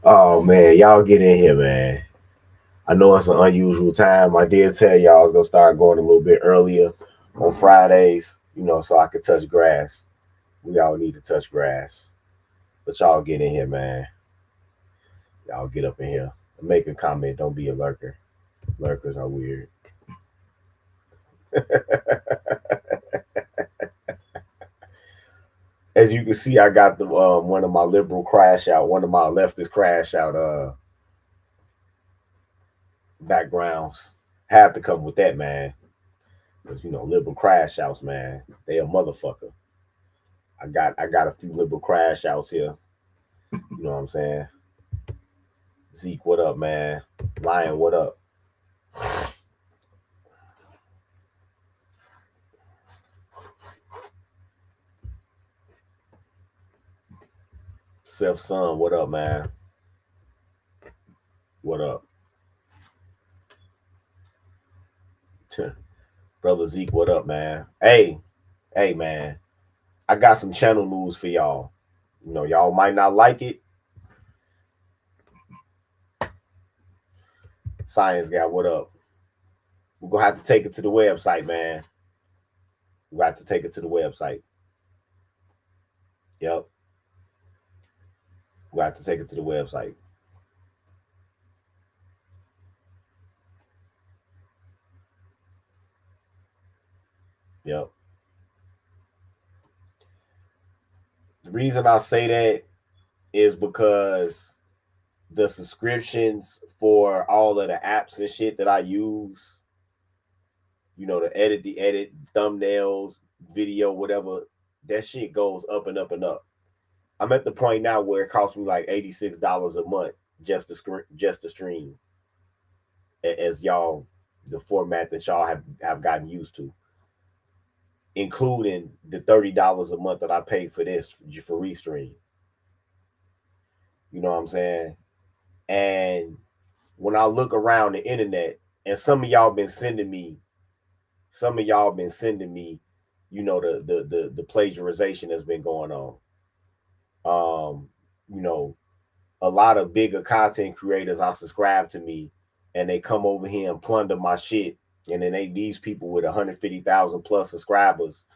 Oh man, y'all get in here, man. I know it's an unusual time. I did tell y'all I was gonna start going a little bit earlier on Fridays, so I could touch grass. We all need to touch grass. But y'all get in here, man. Y'all get up in here. Make a comment. Don't be a lurker. Lurkers are weird. As you can see, I got the one of my liberal crash out, one of my leftist crash out backgrounds. Have to come with that, man. Because liberal crash outs, man, they a motherfucker. I got a few liberal crash outs here. You know what I'm saying? Zeke, what up, man? Lion, what up? Seth Son, what up, man? What up? Brother Zeke, what up, man? Hey, man. I got some channel news for y'all. Y'all might not like it. Science guy, what up? We're gonna have to take it to the website, man. We got to take it to the website. Yep. We got to take it to the website. Yep. The reason I say that is because the subscriptions for all of the apps and shit that I use, to edit thumbnails, video, whatever, that shit goes up and up and up. I'm at the point now where it costs me like $86 a month just to stream, as y'all, the format that y'all have gotten used to, including the $30 a month that I pay for this for restream. You know what I'm saying? And when I look around the internet, and some of y'all been sending me, the plagiarization that's been going on. A lot of bigger content creators are subscribed to me, and they come over here and plunder my shit. And then these people with 150,000 plus subscribers,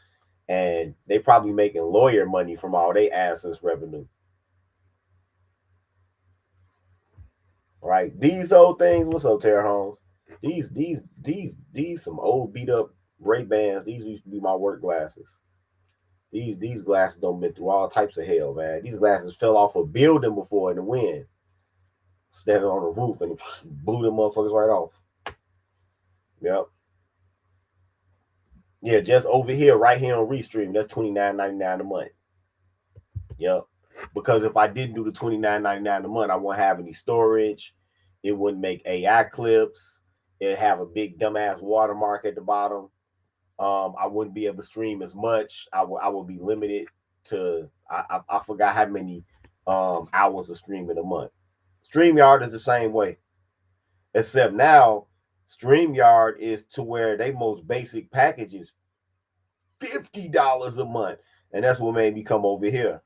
and they probably making lawyer money from all their AdSense revenue. Right? These old things. What's up, Tara Holmes? These some old beat up Ray-Bans. These used to be my work glasses. These glasses don't been through all types of hell, man. These glasses fell off a building before in the wind, standing on the roof, and it blew them motherfuckers right off. Yep. Yeah, just over here, right here on Restream, that's $29.99 a month. Yep. Because if I didn't do the $29.99 a month, I won't have any storage. It wouldn't make AI clips. It'd have a big dumbass watermark at the bottom. I wouldn't be able to stream as much. I would be limited to I forgot how many hours of streaming a month. StreamYard is the same way, except now StreamYard is to where they most basic package is $50 a month, and that's what made me come over here.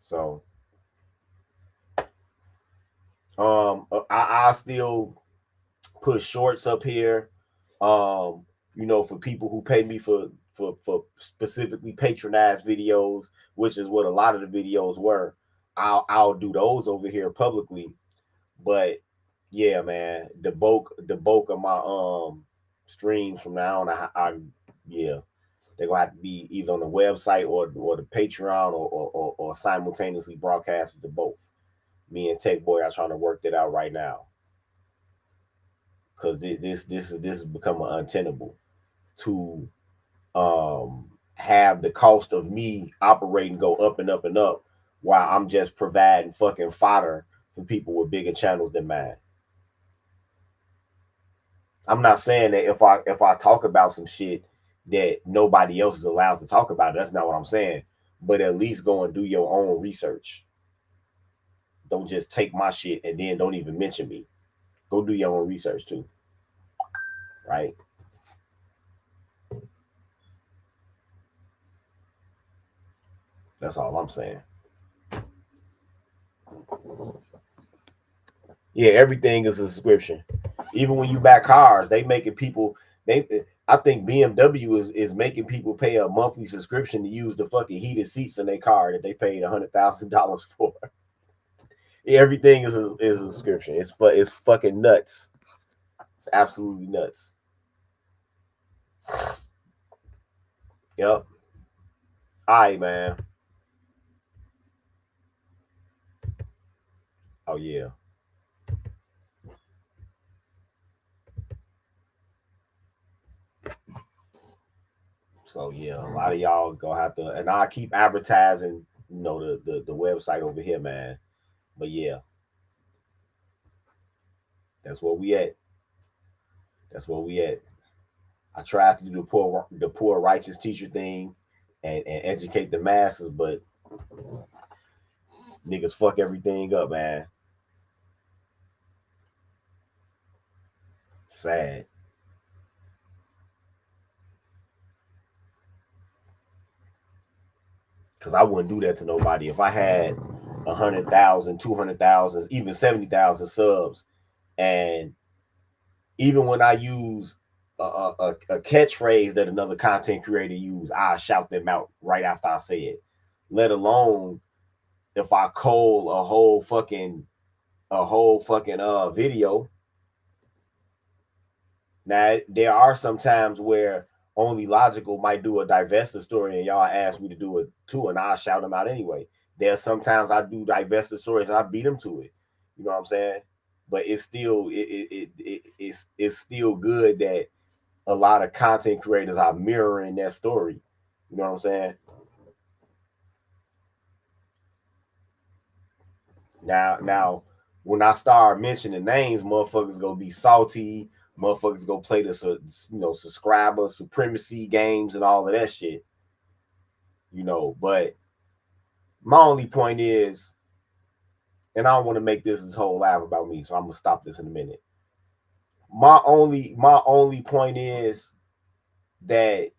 So I still put shorts up here, for people who pay me for specifically patronized videos, which is what a lot of the videos were. I'll do those over here publicly. But yeah, man, the bulk of my streams from now on, they're gonna have to be either on the website or the Patreon or simultaneously broadcasted to both. Me and Tech Boy are trying to work that out right now, because this has become untenable to have the cost of me operating go up and up and up while I'm just providing fucking fodder for people with bigger channels than mine. I'm not saying that if I talk about some shit that nobody else is allowed to talk about, that's not what I'm saying. But at least go and do your own research. Don't just take my shit and then don't even mention me. Go do your own research too. right? That's all I'm saying. Yeah, everything is a subscription. Even when you buy cars, they making people. I think BMW is making people pay a monthly subscription to use the fucking heated seats in their car that they paid $100,000 for. Everything is a subscription. It's fucking nuts. It's absolutely nuts. Yep. All right, man. Oh yeah. So yeah, a lot of y'all gonna have to, and I keep advertising, the website over here, man. But yeah, that's where we at. That's where we at. I tried to do the poor righteous teacher thing, and educate the masses, but niggas fuck everything up, man. Sad. Cause I wouldn't do that to nobody. If I had 100,000, 200,000, even 70,000 subs, and even when I use a catchphrase that another content creator use, I shout them out right after I say it. Let alone if I call a whole fucking video. Now there are some times where only logical might do a divested story, and y'all ask me to do it too, and I shout them out anyway. There's sometimes I do divested stories and I beat them to it. You know what I'm saying? But it's still good that a lot of content creators are mirroring that story. You know what I'm saying? Now, when I start mentioning names, motherfuckers gonna be salty. Motherfuckers gonna play the subscriber supremacy games and all of that shit. But my only point is, and I don't want to make this whole live about me, so I'm gonna stop this in a minute. My only point is that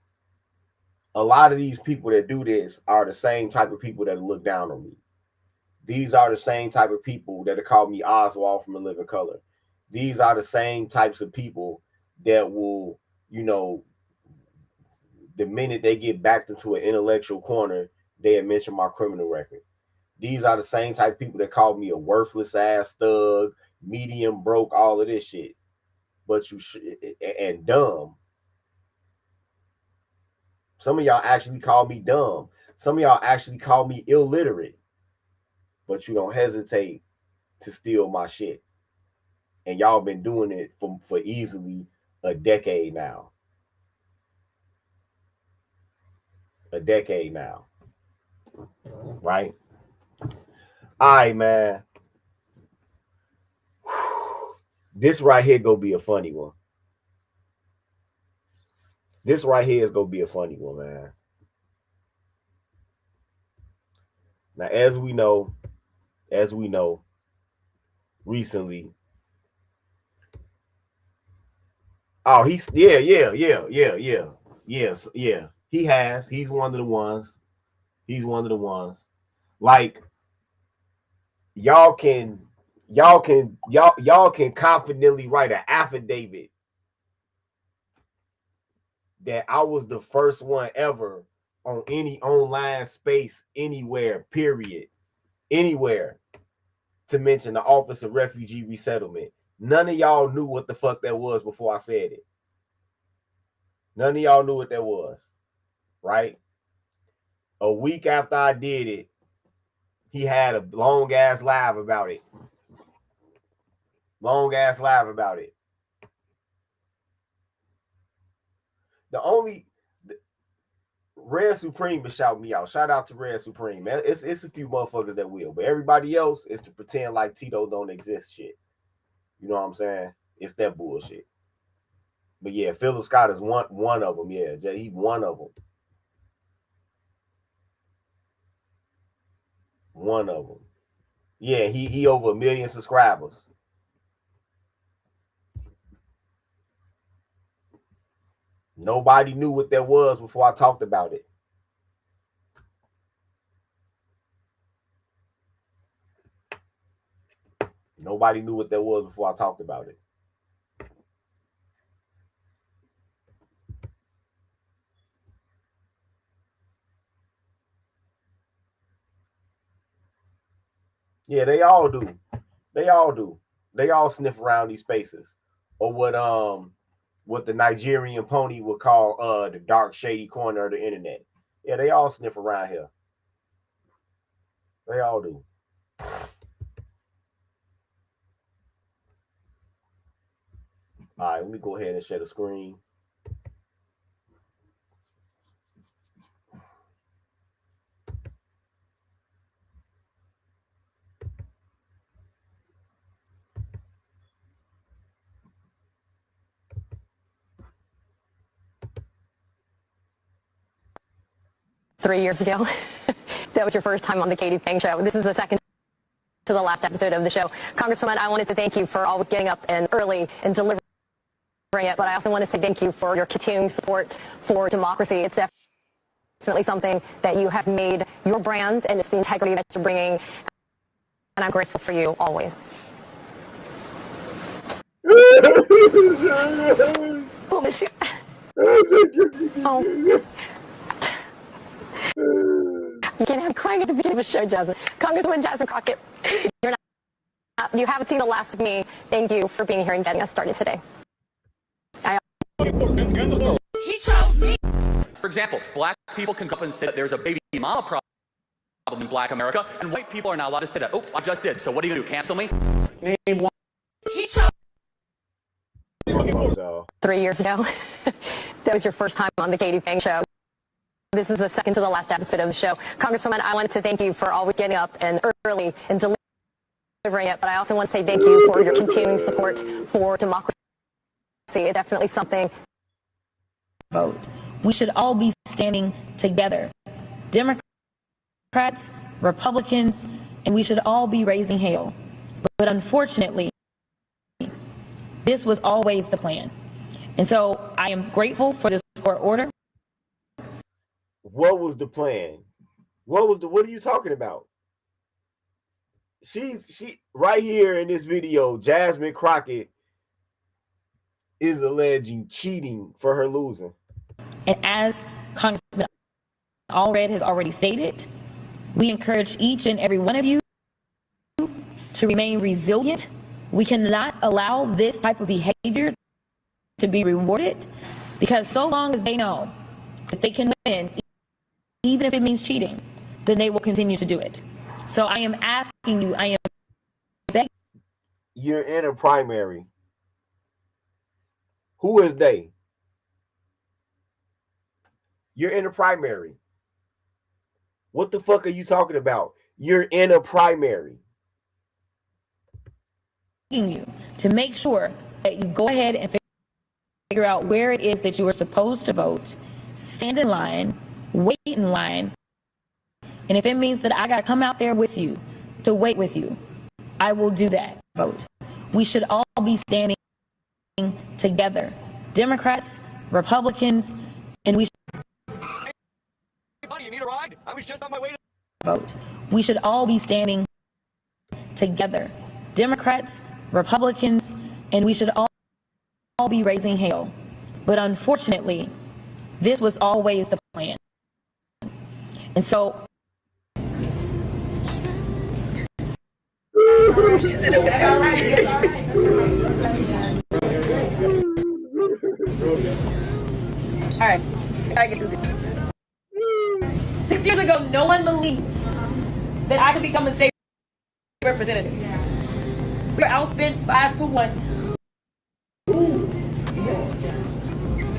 a lot of these people that do this are the same type of people that look down on me. These are the same type of people that call me Oswald from A Living Color. These are the same types of people that will, the minute they get backed into an intellectual corner, they mention my criminal record. These are the same type of people that call me a worthless ass thug, medium broke, all of this shit. But and dumb. Some of y'all actually call me dumb. Some of y'all actually call me illiterate. But you don't hesitate to steal my shit. And y'all been doing it for easily a decade now. A decade now. Right? All right, man. This right here gonna be a funny one. This right here is gonna be a funny one, man. Now, as we know, recently. Oh, yes, yeah. He has. He's one of the ones. He's one of the ones. Like y'all can confidently write an affidavit that I was the first one ever on any online space anywhere, period. Anywhere, to mention the Office of Refugee Resettlement. None of y'all knew what the fuck that was before I said it. None of y'all knew what that was, right? A week after I did it, he had a long ass live about it. Long ass live about it. The only Red Supreme is shouting me out. Shout out to Red Supreme, man. It's a few motherfuckers that will, but everybody else is to pretend like Tito don't exist shit. You know what I'm saying? It's that bullshit. But yeah, Philip Scott is one of them. Yeah, he one of them. One of them. Yeah, he over 1 million subscribers. Nobody knew what that was before I talked about it. Nobody knew what that was before I talked about it. Yeah, they all do. They all do. They all sniff around these spaces. Or what the Nigerian pony would call the dark, shady corner of the internet. Yeah, they all sniff around here. They all do. All right, let me go ahead and share the screen. Three years ago. That was your first time on the Katie Pang Show. This is the second to the last episode of the show. Congresswoman, I wanted to thank you for always getting up and early and delivering it, but I also want to say thank you for your continuing support for democracy. It's definitely something that you have made your brand, and it's the integrity that you're bringing, and I'm grateful for you always. Oh, miss you. Oh. You can't have crying at the beginning of a show, Jazmine. Congresswoman Jazmine Crockett, you haven't seen the last of me. Thank you for being here and getting us started today. He chose me. For example, black people can come up and say that there's a baby mama problem in black America, and white people are not allowed to say that. Oh, I just did. So what are you going to do, cancel me? Name one. He chose 3 years ago. That was your first time on the Katie Pang Show. This is the second to the last episode of the show. Congresswoman, I wanted to thank you for always getting up and early and delivering it, but I also want to say thank you for your continuing support for democracy. It's definitely something. Vote. We should all be standing together. Democrats, Republicans, and we should all be raising hell. But unfortunately, this was always the plan. And so I am grateful for this court order. What was the plan? What are you talking about? She right here in this video, Jazmine Crockett is alleging cheating for her losing. And as Congressman Allred has already stated, we encourage each and every one of you to remain resilient. We cannot allow this type of behavior to be rewarded, because so long as they know that they can win, even if it means cheating, then they will continue to do it. So I am asking you, I am begging. You're in a primary. Who is they? You're in a primary. What the fuck are you talking about? You're in a primary. You to make sure that you go ahead and figure out where it is that you are supposed to vote, stand in line, wait in line, and if it means that I got to come out there with you to wait with you, I will do that. Vote. We should all be standing together. Democrats, Republicans, and we should. Buddy, you need a ride? I was just on my way to vote. We should all be standing together. Democrats, Republicans, and we should all be raising hell. But unfortunately, this was always the plan. And so all right, I can do this. 6 years ago, no one believed that I could become a state representative. We were outspent 5-1.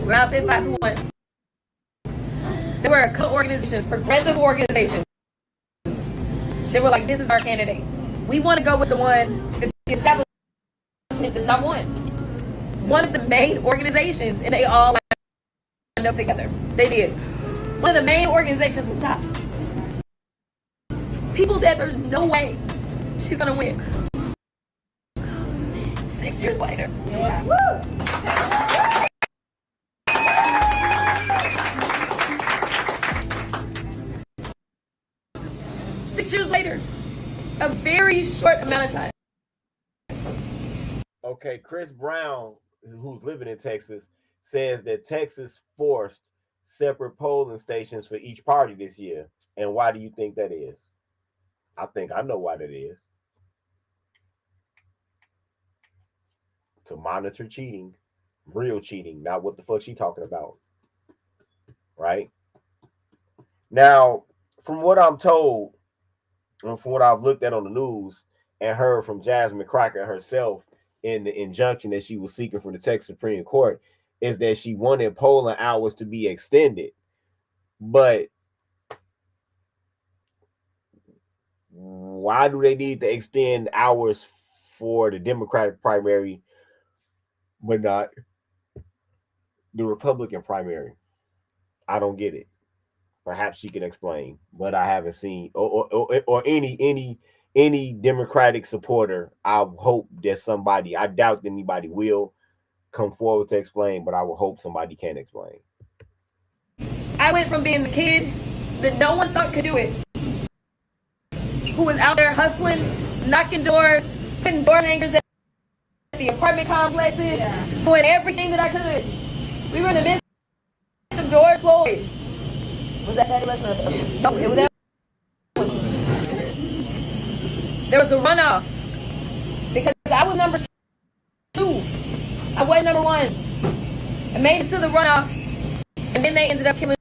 We're outspent 5-1. There were a couple organizations, progressive organizations, that were like, this is our candidate. We want to go with the one that the establishment does not want. One of the main organizations, and they all lined up together. They did. One of the main organizations was top. People said there's no way she's going to win. 6 years later. Yeah. Woo! a very short amount of time. Okay, Chris Brown, who's living in Texas, says that Texas forced separate polling stations for each party this year. And why do you think that is? I think I know why that is. To monitor cheating, real cheating, not what the fuck she talking about. Right? Now, from what I'm told, and from what I've looked at on the news and heard from Jazmine Crockett herself in the injunction that she was seeking from the Texas Supreme Court, is that she wanted polling hours to be extended. But why do they need to extend hours for the Democratic primary, but not the Republican primary? I don't get it. Perhaps she can explain, but I haven't seen or any Democratic supporter. I hope that somebody, I doubt that anybody will come forward to explain, but I will hope somebody can explain. I went from being the kid that no one thought could do it, who was out there hustling, knocking doors, putting door hangers at the apartment complexes, doing everything that I could. We were in the midst of George Floyd. Was that Patty Westbrook? No, it was that. There was a runoff because I was number 2. I wasn't number 1. I made it to the runoff, and then they ended up killing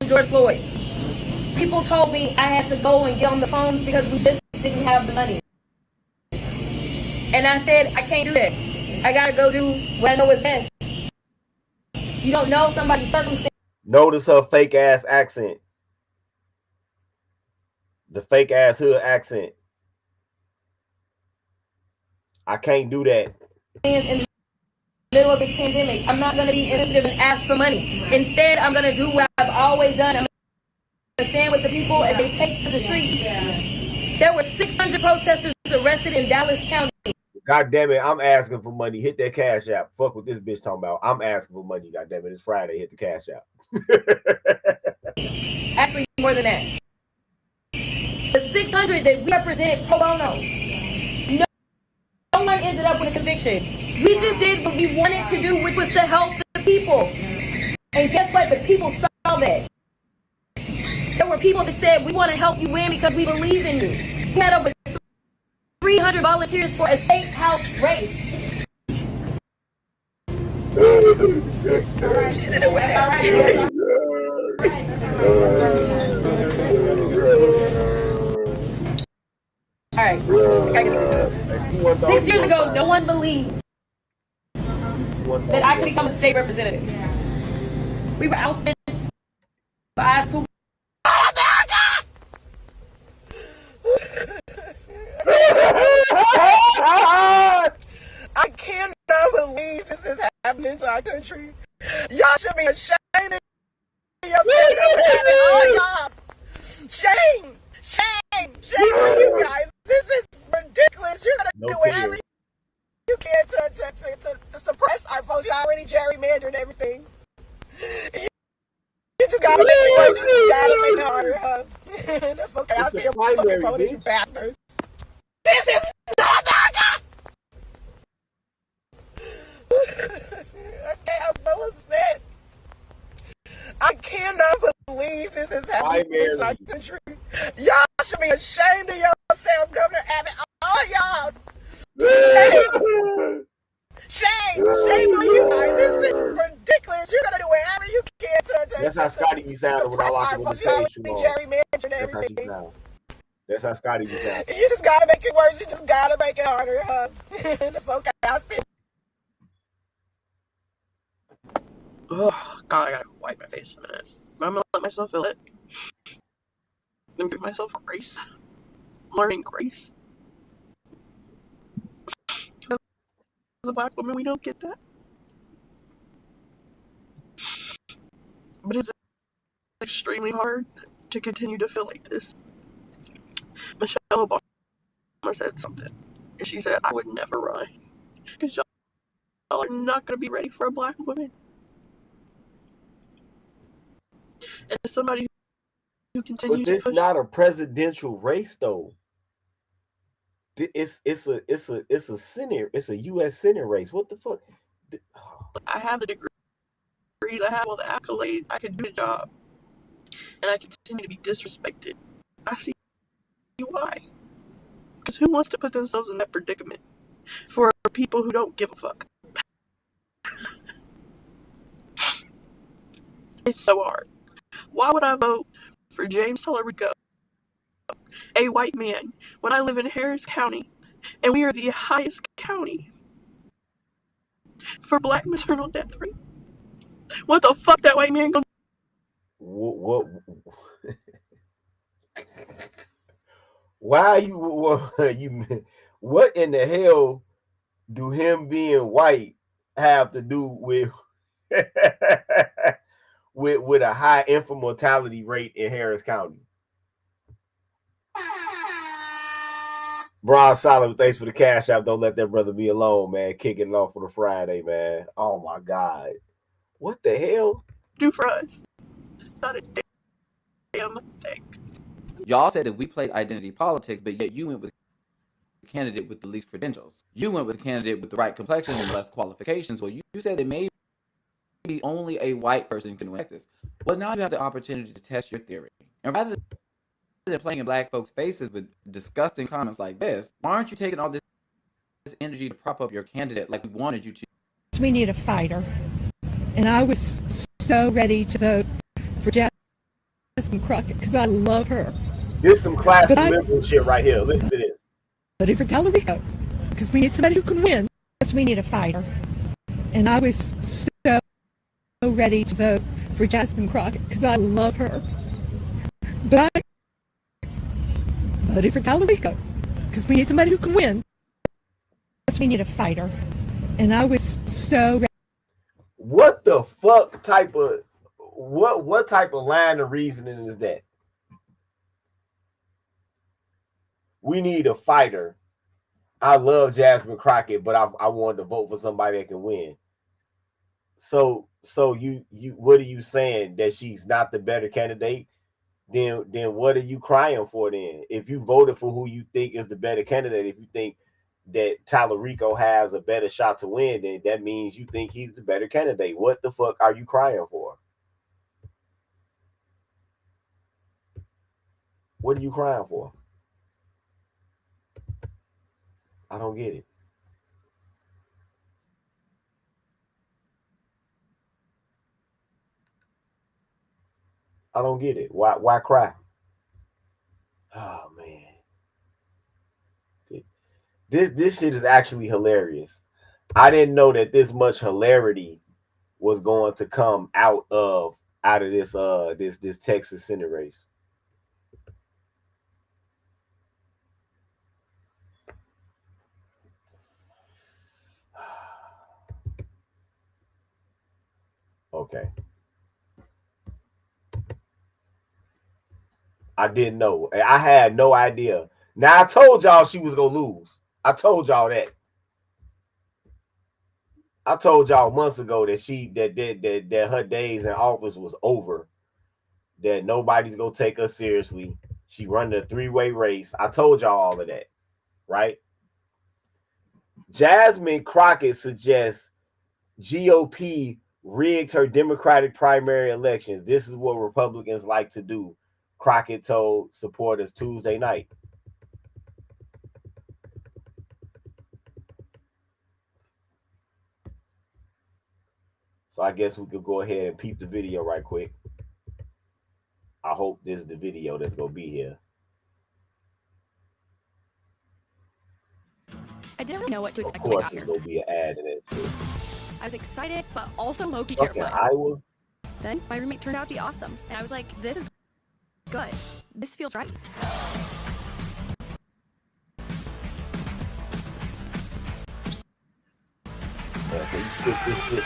George Floyd. People told me I had to go and get on the phones because we just didn't have the money. And I said, I can't do that. I gotta go do what I know is best. You don't know somebody's circumstance. Notice her fake ass accent. The fake ass hood accent. I can't do that. In the middle of this pandemic, I'm not gonna be insensitive and ask for money. Instead, I'm gonna do what I've always done. I'm gonna stand with the people as they take to the streets. There were 600 protesters arrested in Dallas County. God damn it, I'm asking for money. Hit that Cash App. Fuck what this bitch talking about. I'm asking for money. God damn it, it's Friday. Hit the Cash App. Actually, more than that. The 600 that we represent pro bono, no one ended up with a conviction. We just did what we wanted to do, which was to help the people. And guess what? The people saw that. There were people that said, we want to help you win because we believe in you. We had over 300 volunteers for a state house race. All right. 6 years ago, no one believed that I could become a state representative. We were outspent 5-2. I cannot believe this is happening to our country. Y'all should be ashamed of yourselves for having all y'all. Shame! Shame! Shame on you guys. This is ridiculous. You're gonna do whatever you can to suppress our votes. You already gerrymandered everything. You just gotta make it worse. You just gotta make it harder, huh? That's okay. I'll still fucking vote as you bastards. This is not America! Okay, I'm so upset. I cannot believe this is happening in our country. Y'all should be ashamed of yourselves, Governor Abbott. All y'all. Shame. Shame. Shame on you guys. This is ridiculous. You're going to do whatever you can to That's how Scotty be sounding when I lock him in the stage. You already gerrymandered That's how she everything. sound. That's how Scotty be sounding. You just got to make it worse. You just got to make it harder, huh? That's okay. I'll still. Oh, God, I gotta wipe my face in a minute. But I'm gonna let myself feel it. And give myself grace. Learning grace. As a black woman, we don't get that. But it's extremely hard to continue to feel like this. Michelle Obama said something. And she said, I would never run. Because y'all are not gonna be ready for a black woman. And as somebody who continues But this to push. not a presidential race, though. It's a Senate. It's a U.S. Senate race. What the fuck? I have the degrees. I have all the accolades. I can do the job, and I continue to be disrespected. I see why. Because who wants to put themselves in that predicament for people who don't give a fuck? It's so hard. Why would I vote for James Tallarico, a white man, when I live in Harris County, and we are the highest county for black maternal death rate? What the fuck that white man gonna What? Why you what in the hell do him being white have to do with with a high infant mortality rate in Harris County? Bron Solid, thanks for the cash out. Don't let that brother be alone, man. Kicking it off for the Friday, man. Oh my God. What the hell? do for us? It's not a damn thing. Y'all said that we played identity politics, but yet you went with a candidate with the least credentials. You went with a candidate with the right complexion and less qualifications. Well, you said that maybe only a white person can win Texas. Well, now you have the opportunity to test your theory. And rather than playing in black folks' faces with disgusting comments like this, why aren't you taking all this energy to prop up your candidate like we wanted you to? We need a fighter. And I was so ready to vote for Jazmine Crockett because I love her. This is some classic liberal shit right here. Listen to this. Voted for Tallarico because we need somebody who can win. Yes, we need a fighter. And I was so ready to vote for Jazmine Crockett because I love her. But I voted for Tallarico because we need somebody who can win. Yes, we need a fighter. And I was so ready. What the fuck type of what type of line of reasoning is that? We need a fighter. I love Jazmine Crockett, but I wanted to vote for somebody that can win. So you what are you saying? That she's not the better candidate? Then what are you crying for then? If you voted for who you think is the better candidate, if you think that Tallarico has a better shot to win, then that means you think he's the better candidate. What the fuck are you crying for? What are you crying for? I don't get it. I don't get it. Why cry? Oh man. This shit is actually hilarious. I didn't know that this much hilarity was going to come out of this Texas Senate race. Okay. I didn't know. I had no idea. Now I told y'all she was gonna lose. I told y'all that. I told y'all months ago that that her days in office was over. That nobody's gonna take her seriously. She run the three-way race. I told y'all all of that, right? Jazmine Crockett suggests GOP rigged her Democratic primary elections. This is what Republicans like to do, Crockett told supporters Tuesday night. So I guess we could go ahead and peep the video right quick. I hope this is the video that's going to be here. I didn't really know what to expect. Of course, there's going to be an ad in it. I was excited, but also low-key Okay, terrified. Iowa. Then my roommate turned out to be awesome, and I was like, this is good. This feels right. Okay, you skip this shit.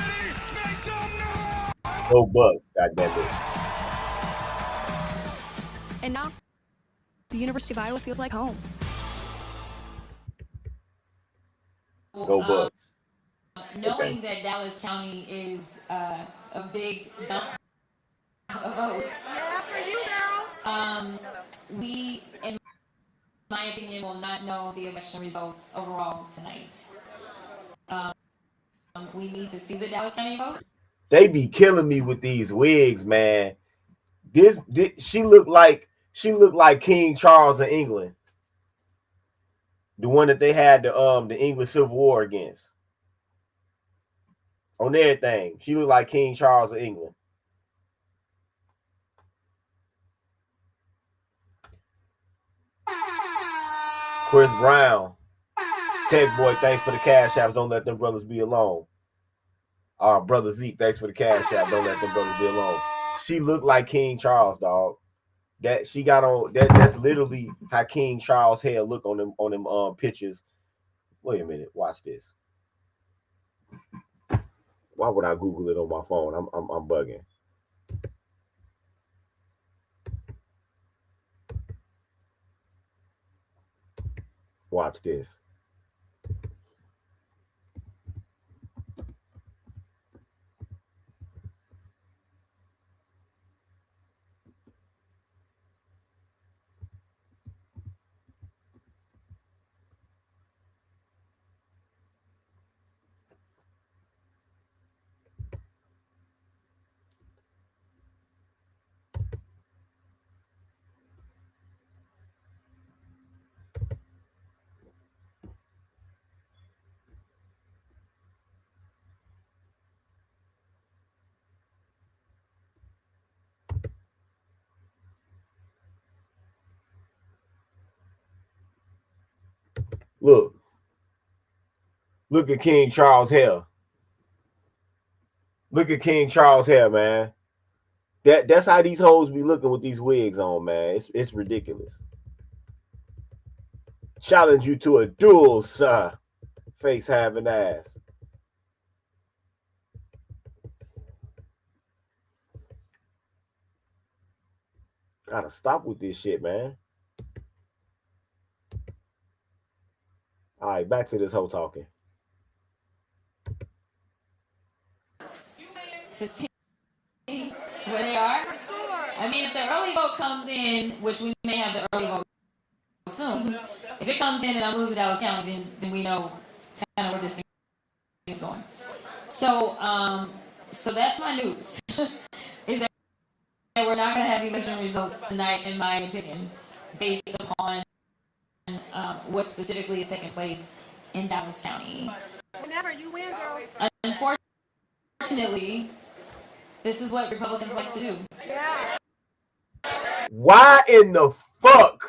Go Bucks, goddammit. And now, the University of Iowa feels like home. Go Bucks. Knowing that Dallas County is a big dump of votes, we in my opinion, will not know the election results overall tonight. We need to see the Dallas County vote. They be killing me with these wigs, man. This she looked like King Charles of England, the one that they had the English Civil War against. On everything, she looked like King Charles of England. Chris Brown, Tech Boy, thanks for the cash apps. Don't let them brothers be alone. Our brother Zeke, thanks for the cash app. Don't let them brothers be alone. She looked like King Charles, dog. That she got on that's literally how King Charles' hair look on them pictures. Wait a minute, watch this. Why would I Google it on my phone? I'm bugging. Watch this. Look at King Charles' hair. Look at King Charles' hair, man. That's how these hoes be looking with these wigs on, man. It's ridiculous. Challenge you to a duel, sir. Face having ass. Gotta stop with this shit, man. All right, back to this whole talking. To see where they are. I mean, if the early vote comes in, which we may have the early vote soon, if it comes in and I'm losing Dallas County, then we know kind of where this thing is going. So, so that's my news. Is that we're not going to have election results tonight, in my opinion, based upon what specifically is taking place in Dallas County. Whenever you win, girl. Unfortunately, this is what Republicans like to do. Yeah. Why in the fuck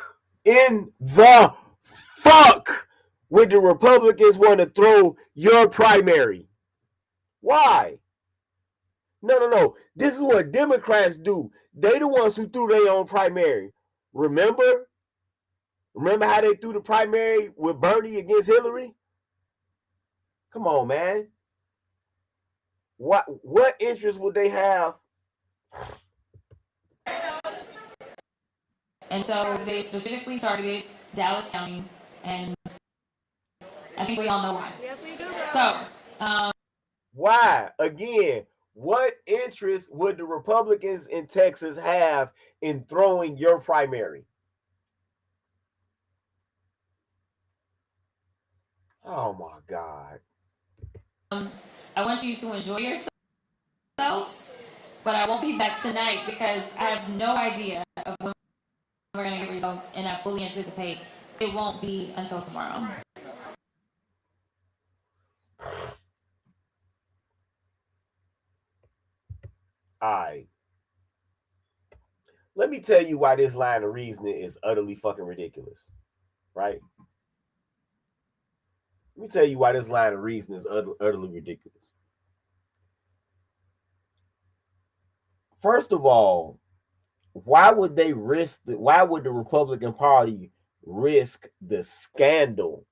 would the Republicans want to throw your primary? Why? No. This is what Democrats do. They the ones who threw their own primary. Remember how they threw the primary with Bernie against Hillary? Come on, man. What interest would they have? And so they specifically targeted Dallas County, and I think we all know why. Yes, we do. So, why? Again, what interest would the Republicans in Texas have in throwing your primary? Oh my God. I want you to enjoy yourselves, but I won't be back tonight because I have no idea of when we're going to get results, and I fully anticipate it won't be until tomorrow. All right. Let me tell you why this line of reasoning is utterly fucking ridiculous, right? Let me tell you why this line of reasoning is utterly ridiculous. First of all, why would the Republican Party risk the scandal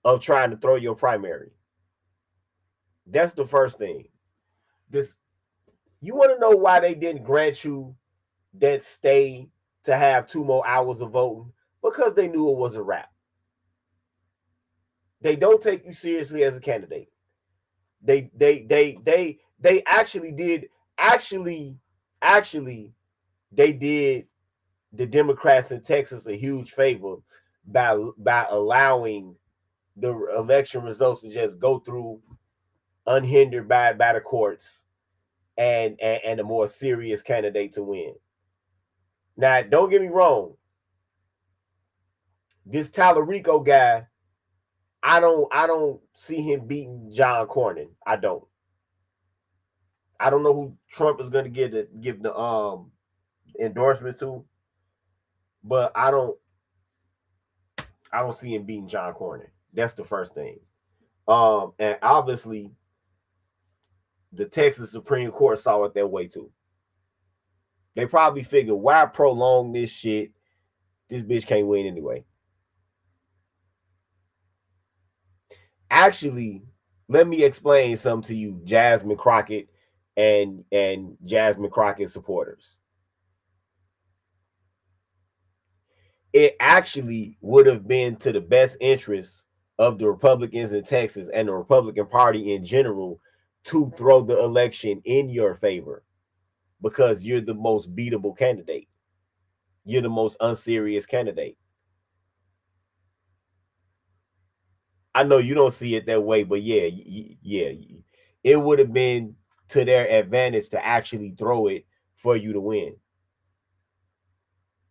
of trying to throw your primary? That's the first thing. You want to know why they didn't grant you that stay to have 2 more hours of voting? Because they knew it was a wrap. They don't take you seriously as a candidate. They actually did the Democrats in Texas a huge favor by allowing the election results to just go through unhindered by the courts and a more serious candidate to win. Now, don't get me wrong. This Tallarico guy, I don't see him beating John Cornyn. I don't know who Trump is going to give the endorsement to, but I don't see him beating John Cornyn. That's the first thing. And obviously the Texas Supreme Court saw it that way too. They probably figured, why prolong this shit? This bitch can't win anyway. Actually, let me explain something to you, Jazmine Crockett and Jazmine Crockett supporters. It actually would have been to the best interest of the Republicans in Texas and the Republican Party in general to throw the election in your favor, because you're the most beatable candidate. You're the most unserious candidate. I know you don't see it that way, but yeah, it would have been to their advantage to actually throw it for you to win,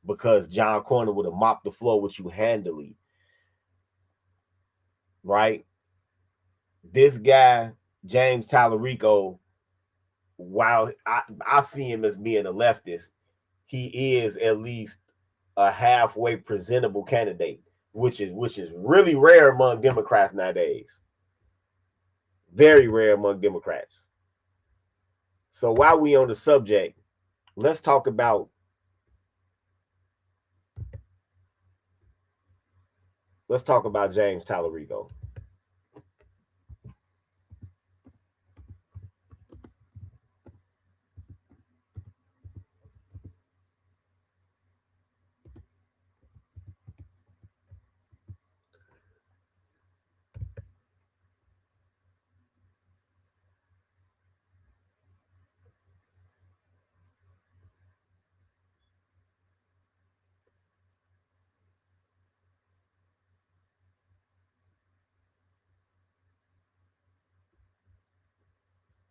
because John Cornyn would have mopped the floor with you handily, right? This guy, James Tallarico, while I see him as being a leftist, he is at least a halfway presentable candidate, which is really rare among Democrats nowadays. Very rare among Democrats. So while we on the subject, let's talk about James Tallarico.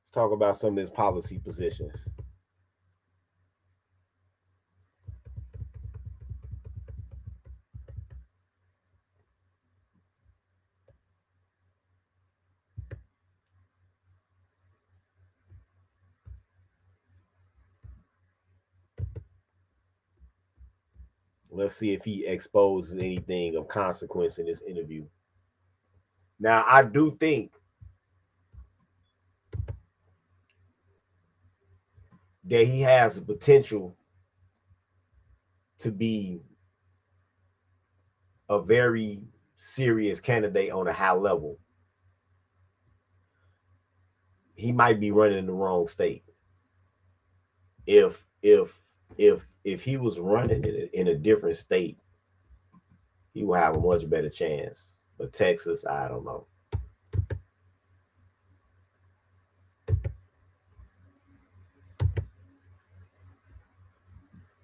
Let's talk about some of his policy positions. Let's see if he exposes anything of consequence in this interview. Now, I do think that he has the potential to be a very serious candidate on a high level. He might be running in the wrong state. If he was running in a different state, he will have a much better chance. But Texas, I don't know.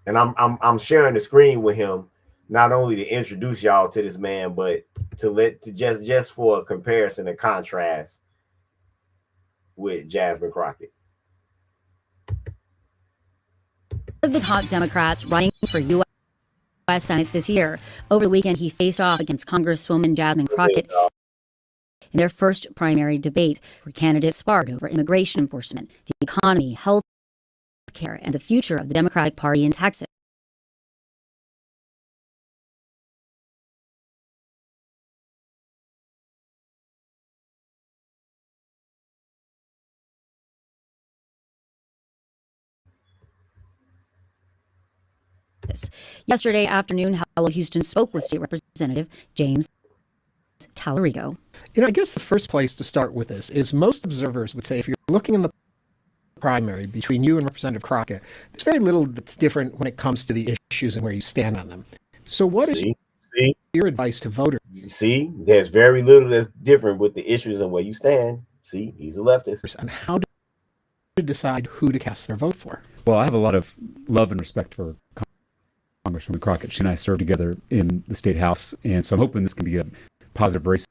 And I'm sharing the screen with him, not only to introduce y'all to this man, but to just for a comparison and contrast with Jazmine Crockett. Of the top Democrats running for U.S. Senate this year. Over the weekend, he faced off against Congresswoman Jazmine Crockett in their first primary debate, where candidates sparred over immigration enforcement, the economy, health care, and the future of the Democratic Party in Texas. Yesterday afternoon, Hello Houston spoke with State Representative James Tallarico. You know, I guess the first place to start with this is most observers would say if you're looking in the primary between you and Representative Crockett, there's very little that's different when it comes to the issues and where you stand on them. So what is your advice to voters? See, there's very little that's different with the issues and where you stand. See, he's a leftist. And how to decide who to cast their vote for? Well, I have a lot of love and respect for Congresswoman Crockett. She and I served together in the state house, and so I'm hoping this can be a positive race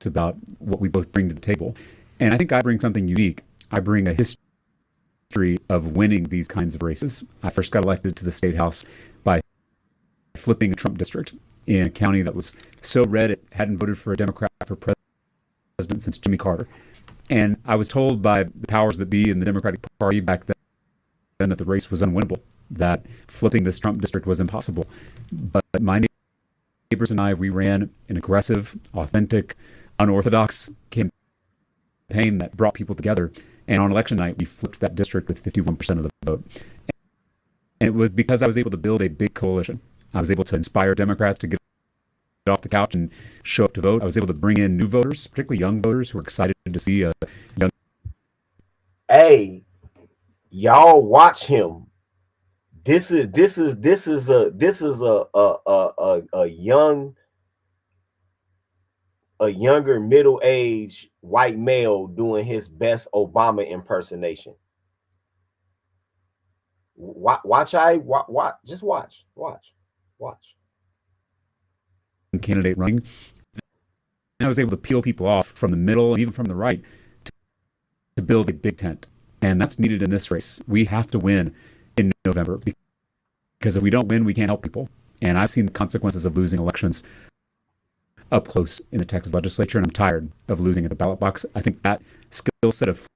about what we both bring to the table. And I think I bring something unique. I bring a history of winning these kinds of races. I first got elected to the state house by flipping a Trump district in a county that was so red it hadn't voted for a Democrat for president since Jimmy Carter. And I was told by the powers that be in the Democratic Party back then that the race was unwinnable, that flipping this Trump district was impossible. But my neighbors and I, we ran an aggressive, authentic, unorthodox campaign that brought people together. And on election night, we flipped that district with 51% of the vote. And it was because I was able to build a big coalition. I was able to inspire Democrats to get off the couch and show up to vote. I was able to bring in new voters, particularly young voters who were excited to see a young. Hey, y'all watch him. This is a younger middle-aged white male doing his best Obama impersonation. Watch. Just watch. Candidate running. And I was able to peel people off from the middle and even from the right to build a big tent. And that's needed in this race. We have to win in November, because if we don't win, we can't help people. And I've seen the consequences of losing elections up close in the Texas legislature, and I'm tired of losing at the ballot box. I think that skill set of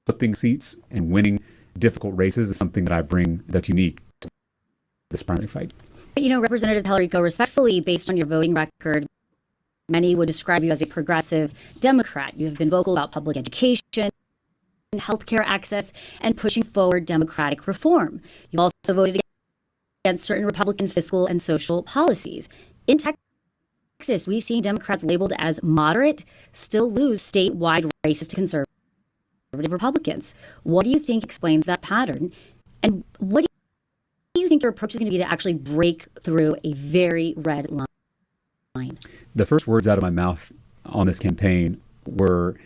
flipping seats and winning difficult races is something that I bring that's unique to this primary fight. You know, Representative Tallarico, respectfully, based on your voting record, many would describe you as a progressive Democrat. You have been vocal about public education, healthcare access, and pushing forward democratic reform. You've also voted against certain Republican fiscal and social policies. In Texas, we've seen Democrats labeled as moderate still lose statewide races to conservative Republicans. What do you think explains that pattern? And what do you think your approach is going to be to actually break through a very red line? The first words out of my mouth on this campaign were,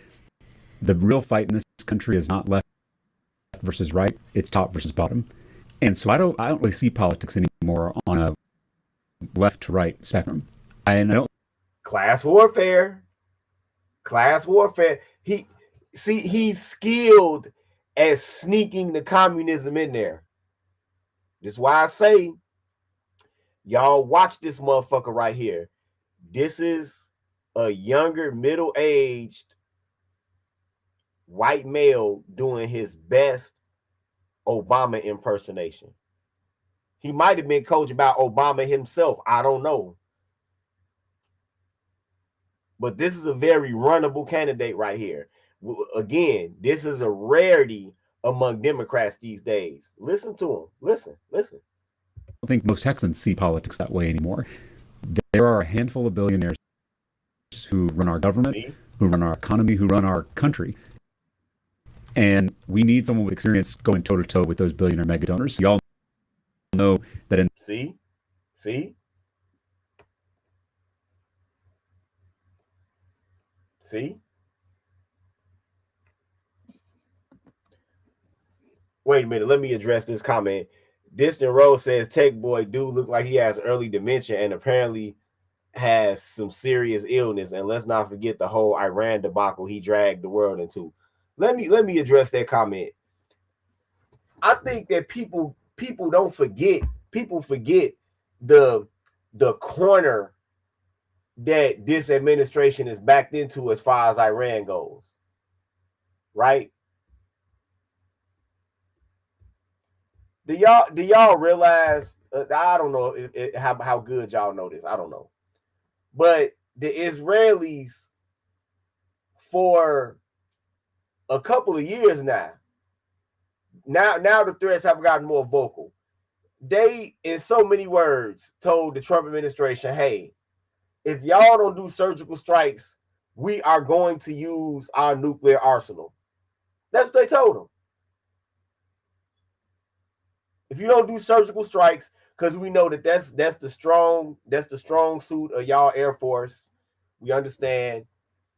the real fight in this country is not left versus right, it's top versus bottom. And so I don't really see politics anymore on a left to right spectrum. I don't. Class warfare. He's skilled at sneaking the communism in there. That's why I say, y'all watch this motherfucker right here. This is a younger, middle-aged white male doing his best Obama impersonation. He might have been coached about Obama himself. I don't know. But this is a very runnable candidate right here. Again, this is a rarity among Democrats these days. Listen to him. Listen. I don't think most Texans see politics that way anymore. There are a handful of billionaires who run our government, who run our economy, who run our country. And we need someone with experience going toe-to-toe with those billionaire mega donors. Y'all know that in... See? Wait a minute. Let me address this comment. Distant Road says, Tech Boy dude look like he has early dementia and apparently has some serious illness. And let's not forget the whole Iran debacle he dragged the world into. Let me address that comment. I think that people don't forget. People forget the corner that this administration is backed into as far as Iran goes. Right? Do y'all realize? I don't know how good y'all know this. I don't know, but the Israelis, for a couple of years now the threats have gotten more vocal. They, in so many words, told the Trump administration, "Hey, if y'all don't do surgical strikes, we are going to use our nuclear arsenal." That's what they told them. If you don't do surgical strikes, because we know that's the strong suit of y'all Air Force. We understand.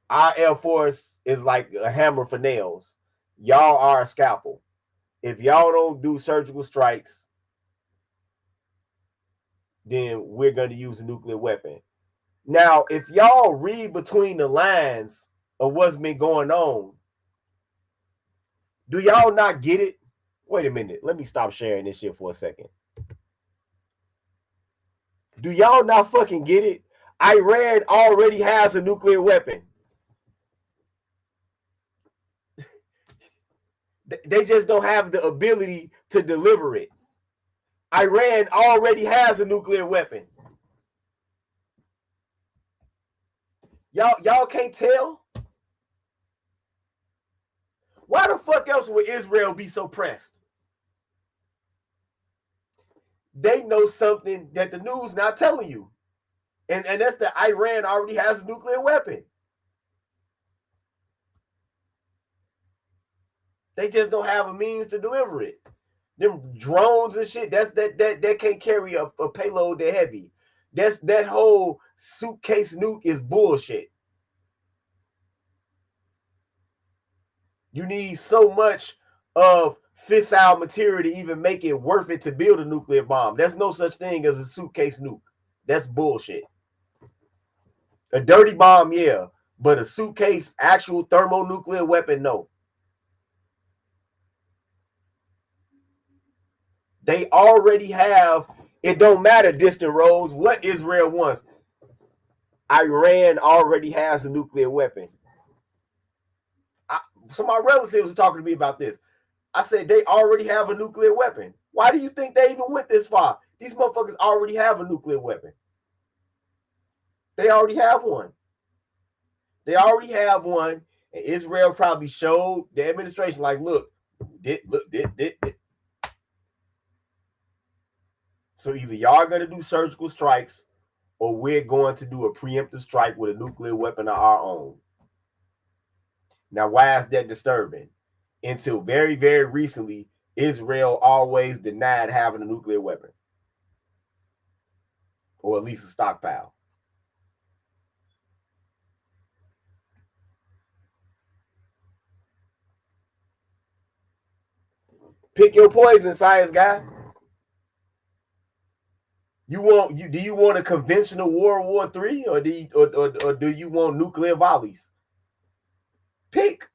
Our Air Force is like a hammer for nails. Y'all are a scalpel. If y'all don't do surgical strikes, then we're going to use a nuclear weapon. Now, if y'all read between the lines of what's been going on, do y'all not get it? Wait a minute. Let me stop sharing this shit for a second. Do y'all not fucking get it? Iran already has a nuclear weapon. They just don't have the ability to deliver it. Iran already has a nuclear weapon. Y'all can't tell? Why the fuck else would Israel be so pressed? They know something that the news not telling you. And that's that Iran already has a nuclear weapon. They just don't have a means to deliver it. Them drones and shit, that can't carry a payload that heavy. That whole suitcase nuke is bullshit. You need so much of fissile material to even make it worth it to build a nuclear bomb. There's no such thing as a suitcase nuke. That's bullshit. A dirty bomb, yeah, but a suitcase, actual thermonuclear weapon, no. They already have, it don't matter, distant roads, what Israel wants. Iran already has a nuclear weapon. So my relatives were talking to me about this. I said, they already have a nuclear weapon. Why do you think they even went this far? These motherfuckers already have a nuclear weapon. They already have one. They already have one. And Israel probably showed the administration, like, look. So either y'all going to do surgical strikes or we're going to do a preemptive strike with a nuclear weapon of our own. Now, why is that disturbing? Until very, very recently, Israel always denied having a nuclear weapon. Or at least a stockpile. Pick your poison, science guy. Do you want a conventional World War III or do you want nuclear volleys? Pick.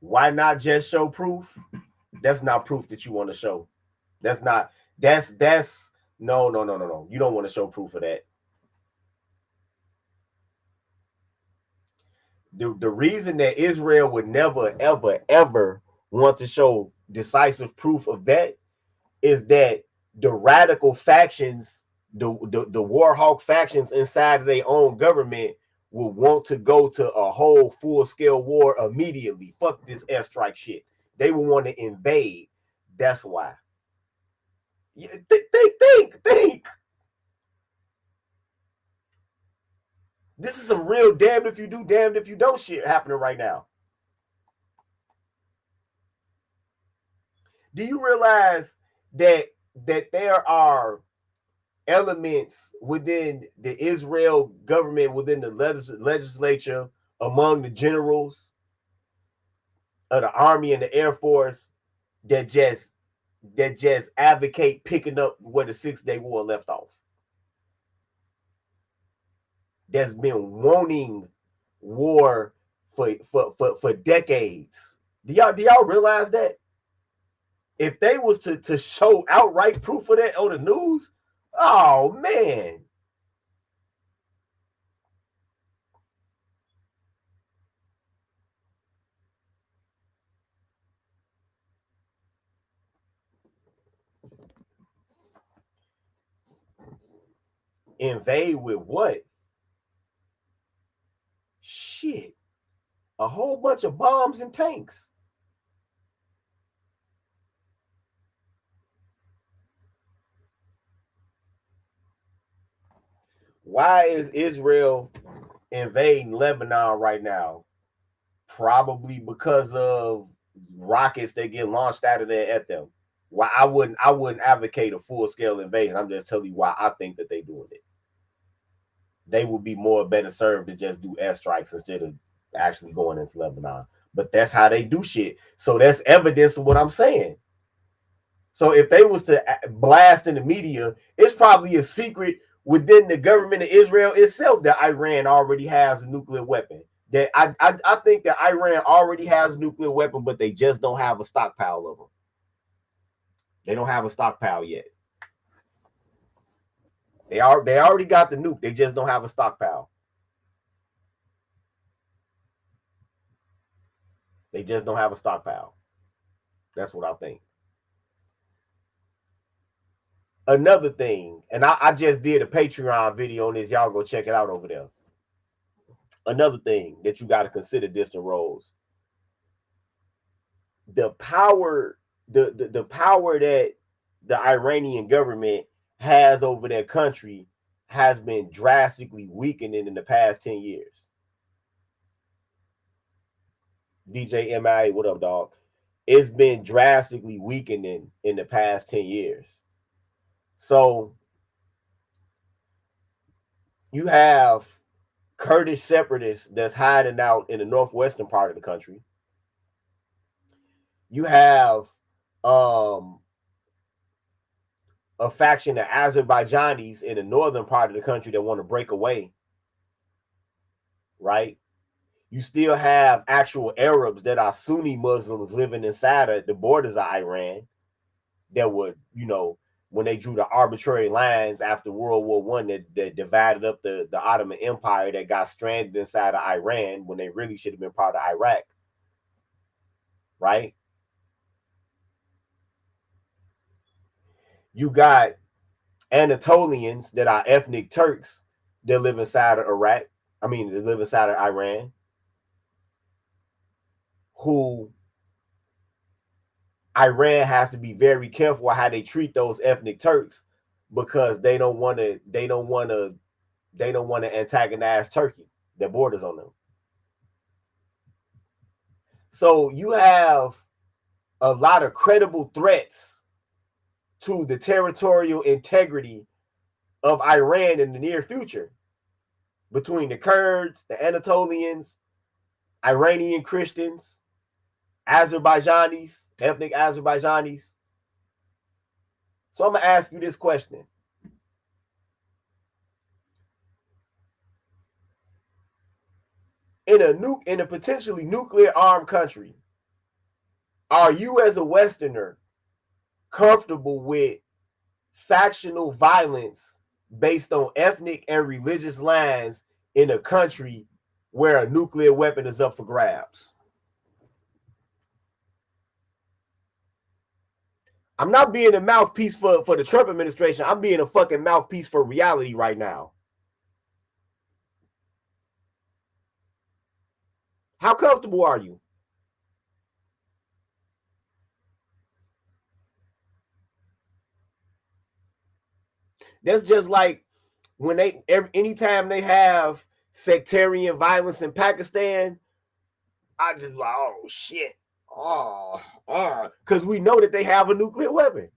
Why not just show proof? That's not proof that you want to show. That's no. You don't want to show proof of that. The reason that Israel would never, ever, ever want to show decisive proof of that is that the radical factions, the war hawk factions inside of their own government will want to go to a whole full-scale war immediately. Fuck this airstrike shit. They will want to invade. That's why. Yeah, think. This is some real damned if you do, damned if you don't shit happening right now. Do you realize that there are elements within the Israel government, within the legislature, among the generals of the Army and the Air Force that just advocate picking up where the 6-day war left off? That's been wanting war for decades. Do y'all realize that? If they was to show outright proof of that on the news, oh man. Invade with what? Shit. A whole bunch of bombs and tanks. Why is Israel invading Lebanon right now? Probably because of rockets that get launched out of there at them. Why I wouldn't advocate a full-scale invasion. I'm just telling you why I think that they're doing it. they would be better served to just do airstrikes instead of actually going into Lebanon. But that's how they do shit. So that's evidence of what I'm saying. So if they was to blast in the media, it's probably a secret within the government of Israel itself that Iran already has a nuclear weapon. That I think that Iran already has a nuclear weapon, but they just don't have a stockpile of them. They don't have a stockpile yet. They already got the nuke. They just don't have a stockpile. They just don't have a stockpile. That's what I think. Another thing, and I just did a Patreon video on this. Y'all go check it out over there. Another thing that you got to consider, distant roles. The power, the power that the Iranian government has over their country has been drastically weakening in the past 10 years. DJ MIA, what up, dog? It's been drastically weakening in the past 10 years. So you have Kurdish separatists that's hiding out in the northwestern part of the country. You have a faction of Azerbaijanis in the northern part of the country that want to break away, right? You still have actual Arabs that are Sunni Muslims living inside of the borders of Iran that would, you know, when they drew the arbitrary lines after World War I that divided up the Ottoman Empire, that got stranded inside of Iran when they really should have been part of Iraq, right? You got Anatolians that are ethnic Turks that live inside of Iraq. I mean, they live inside of Iran, who Iran has to be very careful how they treat those ethnic Turks, because they don't want to antagonize Turkey that borders on them. So you have a lot of credible threats to the territorial integrity of Iran in the near future between the Kurds, the Anatolians, Iranian Christians, Azerbaijanis, ethnic Azerbaijanis. So I'm going to ask you this question. In a potentially nuclear armed country, are you as a Westerner comfortable with factional violence based on ethnic and religious lines in a country where a nuclear weapon is up for grabs? I'm not being a mouthpiece for the Trump administration. I'm being a fucking mouthpiece for reality right now. How comfortable are you? That's just like when anytime they have sectarian violence in Pakistan, I just like, oh shit. Because we know that they have a nuclear weapon.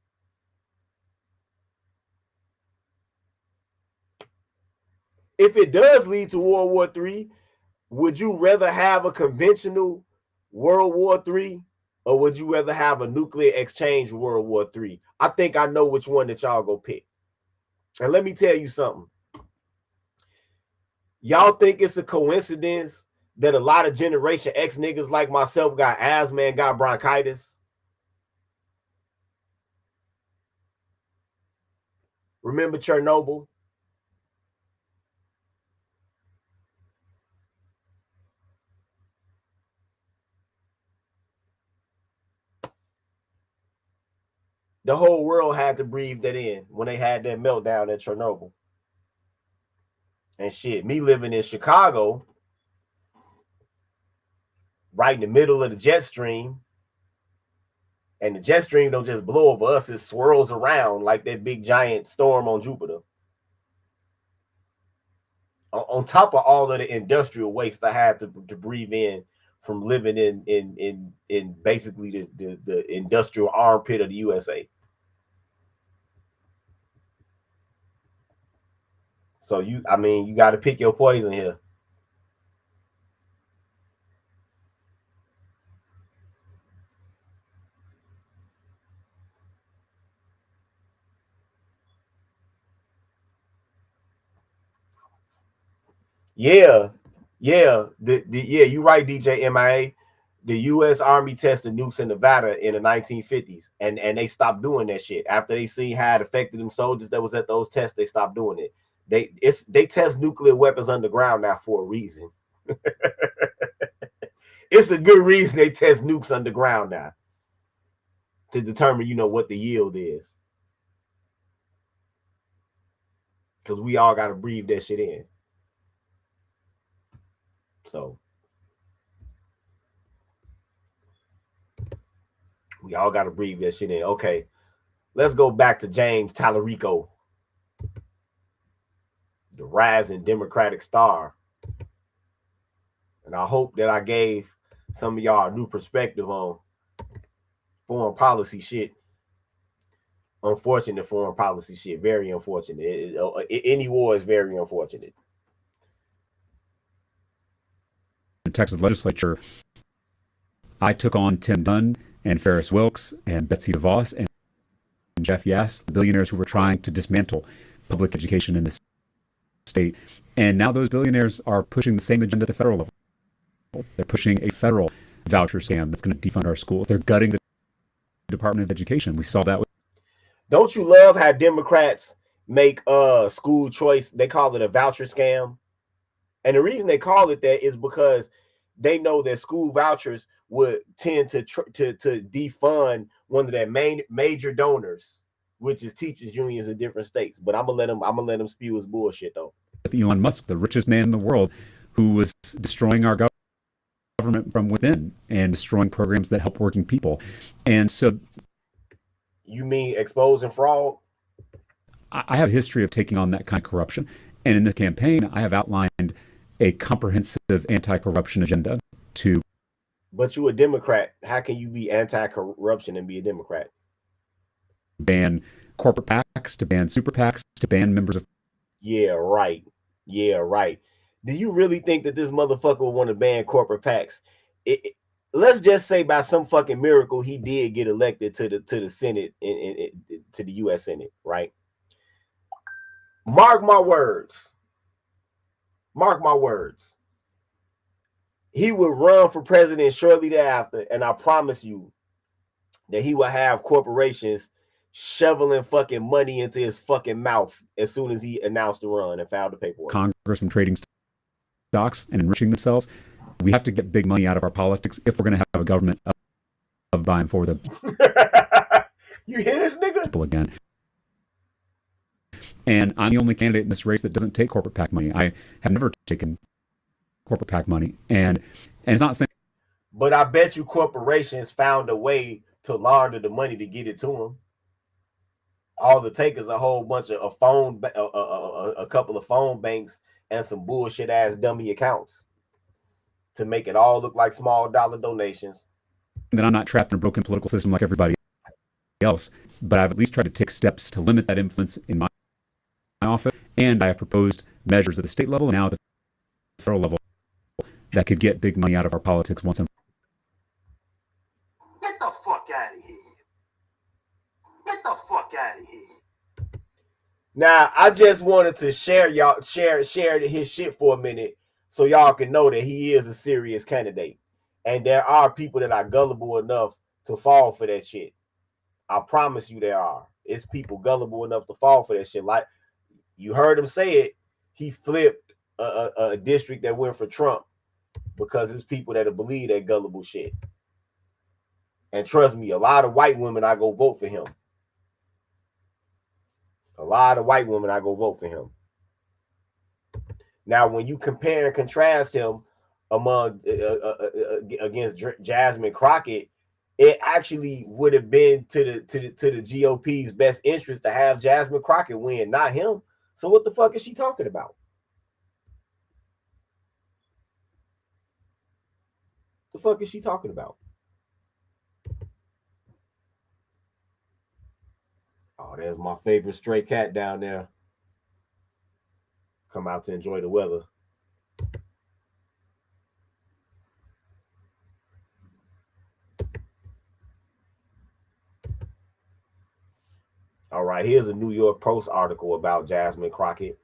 If it does lead to World War III, would you rather have a conventional World War III, or would you rather have a nuclear exchange World War III? I think I know which one that y'all go pick. And let me tell you something. Y'all think it's a coincidence that a lot of Generation X niggas like myself got asthma and got bronchitis? Remember Chernobyl? The whole world had to breathe that in when they had that meltdown at Chernobyl. And shit, me living in Chicago, right in the middle of the jet stream, and the jet stream don't just blow over us, it swirls around like that big giant storm on Jupiter. On top of all of the industrial waste I had to breathe in from living in basically the industrial armpit of the USA. So you got to pick your poison here. Yeah, yeah, you're right, DJ MIA. The U.S. Army tested nukes in Nevada in the 1950s, and they stopped doing that shit after they seen how it affected them soldiers that was at those tests. They stopped doing it. They test nuclear weapons underground now for a reason. It's a good reason they test nukes underground now, to determine, what the yield is. Because we all got to breathe that shit in. So we all got to breathe that shit in. Okay, let's go back to James Tallarico, the rising Democratic star. And I hope that I gave some of y'all a new perspective on foreign policy shit. Unfortunate foreign policy shit. Very unfortunate. Any war is very unfortunate. The Texas legislature, I took on Tim Dunn and Ferris Wilks and Betsy DeVos and Jeff Yass, the billionaires who were trying to dismantle public education in this state. And now those billionaires are pushing the same agenda at the federal level. They're pushing a federal voucher scam that's going to defund our schools. They're gutting the Department of Education. We saw that with. Don't you love how Democrats make school choice? They call it a voucher scam. And the reason they call it that is because they know that school vouchers would tend to defund one of their major donors, which is teachers unions in different states. But I'm gonna let him spew his bullshit though. Elon Musk, the richest man in the world, who was destroying our government from within and destroying programs that help working people. And so, you mean exposing fraud? I have a history of taking on that kind of corruption, and in this campaign, I have outlined a comprehensive anti-corruption agenda to. But you a Democrat. How can you be anti-corruption and be a Democrat? Ban corporate PACs, to ban super PACs, to ban members of. Yeah, right. Yeah, right. Do you really think that this motherfucker would want to ban corporate PACs? Let's just say by some fucking miracle he did get elected to the Senate to the U.S. Senate, right? Mark my words. Mark my words. He would run for president shortly thereafter, and I promise you that he will have corporations shoveling fucking money into his fucking mouth as soon as he announced the run and filed the paperwork. Congress from trading stocks and enriching themselves. We have to get big money out of our politics if we're going to have a government of buying for them. You hear this nigga? Again. And I'm the only candidate in this race that doesn't take corporate PAC money. I have never taken corporate PAC money. And it's not saying. But I bet you corporations found a way to launder the money to get it to them. All it takes is a whole bunch of a couple of phone banks and some bullshit ass dummy accounts to make it all look like small dollar donations. That I'm not trapped in a broken political system like everybody else, but I've at least tried to take steps to limit that influence in my office, and I have proposed measures at the state level and now at the federal level that could get big money out of our politics once and. Get the fuck out of here. Get the fuck out of here. Now, I just wanted to share his shit for a minute so y'all can know that he is a serious candidate. And there are people that are gullible enough to fall for that shit. I promise you there are. It's people gullible enough to fall for that shit. Like, you heard him say it. He flipped a district that went for Trump because it's people that believe that gullible shit. And trust me, a lot of white women, I go vote for him. A lot of white women, I go vote for him. Now, when you compare and contrast him against Jazmine Crockett, it actually would have been to the GOP's best interest to have Jazmine Crockett win, not him. So what the fuck is she talking about? The fuck is she talking about? Oh, there's my favorite stray cat down there. Come out to enjoy the weather. All right, here's a New York Post article about Jazmine Crockett.